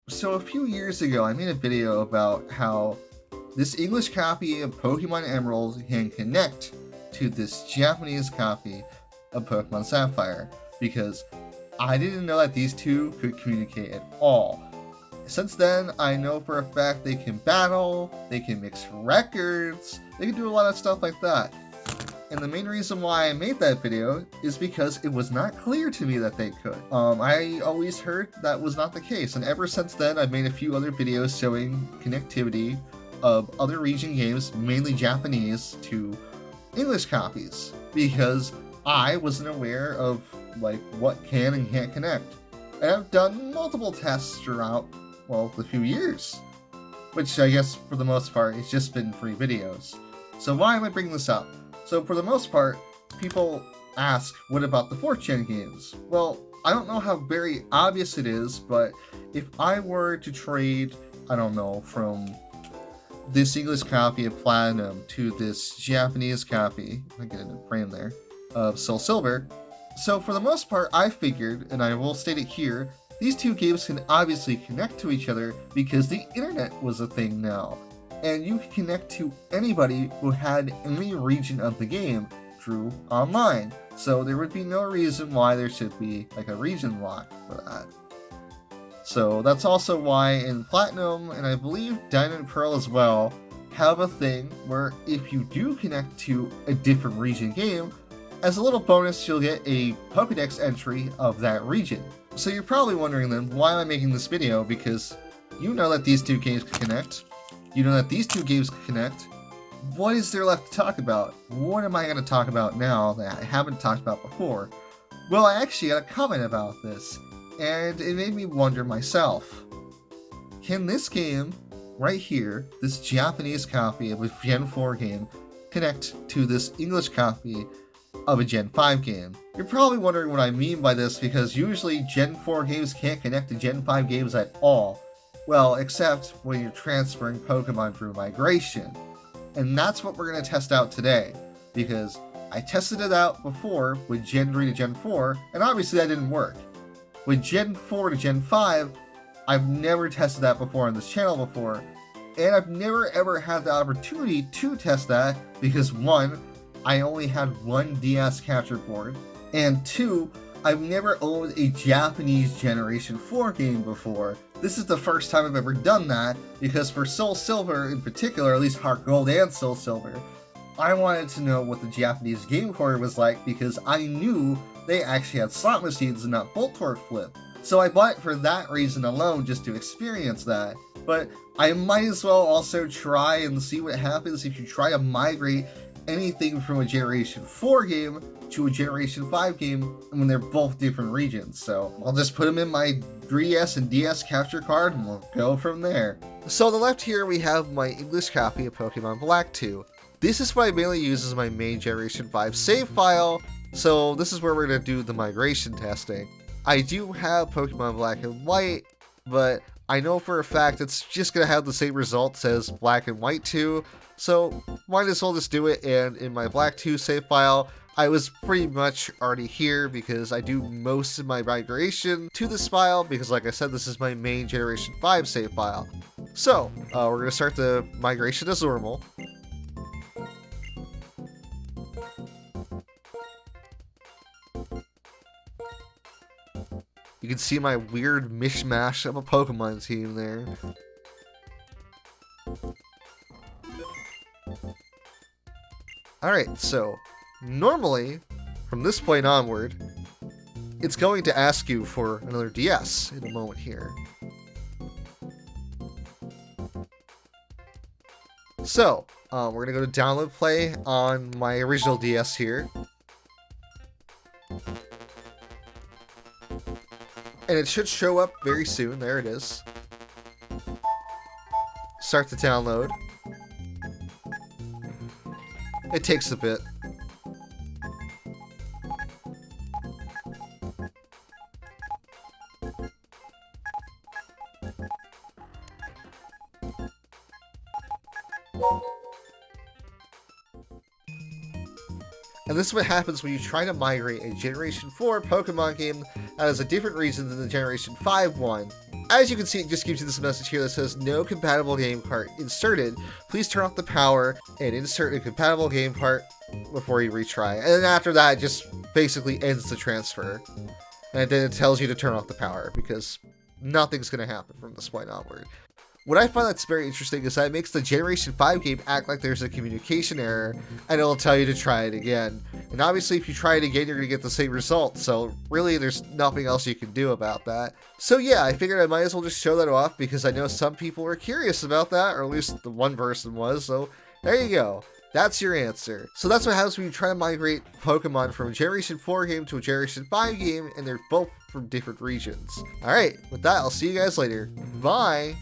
So a few years ago, I made a video about how this English copy of Pokemon Emerald can connect to this Japanese copy of Pokemon Sapphire, because I didn't know that these two could communicate at all. Since then, I know for a fact they can battle, they can mix records, they can do a lot of stuff like that. And the main reason why I made that video is because it was not clear to me that they could. I always heard that was not the case, and ever since then I've made a few other videos showing connectivity of other region games, mainly Japanese, to English copies, because I wasn't aware of what can and can't connect. And I've done multiple tests throughout, the few years, which I guess for the most part it's just been free videos. So why am I bringing this up? So for the most part, people ask, what about the 4th gen games? Well, I don't know how very obvious it is, but if I were to trade, I don't know, from this English copy of Platinum to this Japanese copy, I get in a frame there, of Soul Silver. So for the most part, I figured, and I will state it here, these two games can obviously connect to each other because the internet was a thing now. And you can connect to anybody who had any region of the game through online. So there would be no reason why there should be a region lock for that. So that's also why in Platinum, and I believe Diamond and Pearl as well, have a thing where if you do connect to a different region game, as a little bonus you'll get a Pokédex entry of that region. So you're probably wondering then, why am I making this video? Because you know that these two games can connect. You know that these two games can connect. What is there left to talk about? What am I going to talk about now that I haven't talked about before? Well, I actually got a comment about this, and it made me wonder myself. Can this game, right here, this Japanese copy of a Gen 4 game, connect to this English copy of a Gen 5 game? You're probably wondering what I mean by this, because usually Gen 4 games can't connect to Gen 5 games at all. Well, except when you're transferring Pokemon through migration. And that's what we're going to test out today, because I tested it out before with Gen 3 to Gen 4, and obviously that didn't work. With Gen 4 to Gen 5, I've never tested that before on this channel before, and I've never ever had the opportunity to test that because 1, I only had one DS capture board, and 2, I've never owned a Japanese Generation 4 game before. This is the first time I've ever done that, because for Soul Silver in particular, at least Heart Gold and Soul Silver, I wanted to know what the Japanese game core was like, because I knew they actually had slot machines and not bolt torque flip. So I bought it for that reason alone, just to experience that. But I might as well also try and see what happens if you try to migrate anything from a Generation 4 game to a Generation 5 game when they're both different regions. So I'll just put them in my 3DS and DS capture card and we'll go from there. So on the left here we have my English copy of Pokemon Black 2. This is what I mainly use as my main Generation 5 save file, so this is where we're going to do the migration testing. I do have Pokemon Black and White, but I know for a fact it's just going to have the same results as Black and White 2, so might as well just do it. And in my Black 2 save file, I was pretty much already here because I do most of my migration to this file because, like I said, this is my main Generation 5 save file. So, we're going to start the migration as normal. You can see my weird mishmash of a Pokemon team there. Alright, so normally, from this point onward, it's going to ask you for another DS in a moment here. So, we're going to go to download play on my original DS here. And it should show up very soon. There it is. Start the download. It takes a bit. And this is what happens when you try to migrate a Generation 4 Pokemon game that has a different reason than the Generation 5 one as you can see, it just gives you this message here that says no compatible game part inserted. Please turn off the power and insert a compatible game part before you retry. And then after that, it just basically ends the transfer. And then it tells you to turn off the power because nothing's going to happen from this point onward. What I find that's very interesting is that it makes the Generation 5 game act like there's a communication error, and it'll tell you to try it again. And obviously, if you try it again, you're going to get the same result, so really there's nothing else you can do about that. So yeah, I figured I might as well just show that off, because I know some people were curious about that, or at least the one person was, so there you go. That's your answer. So that's what happens when you try to migrate Pokemon from a Generation 4 game to a Generation 5 game, and they're both from different regions. Alright, with that, I'll see you guys later. Bye!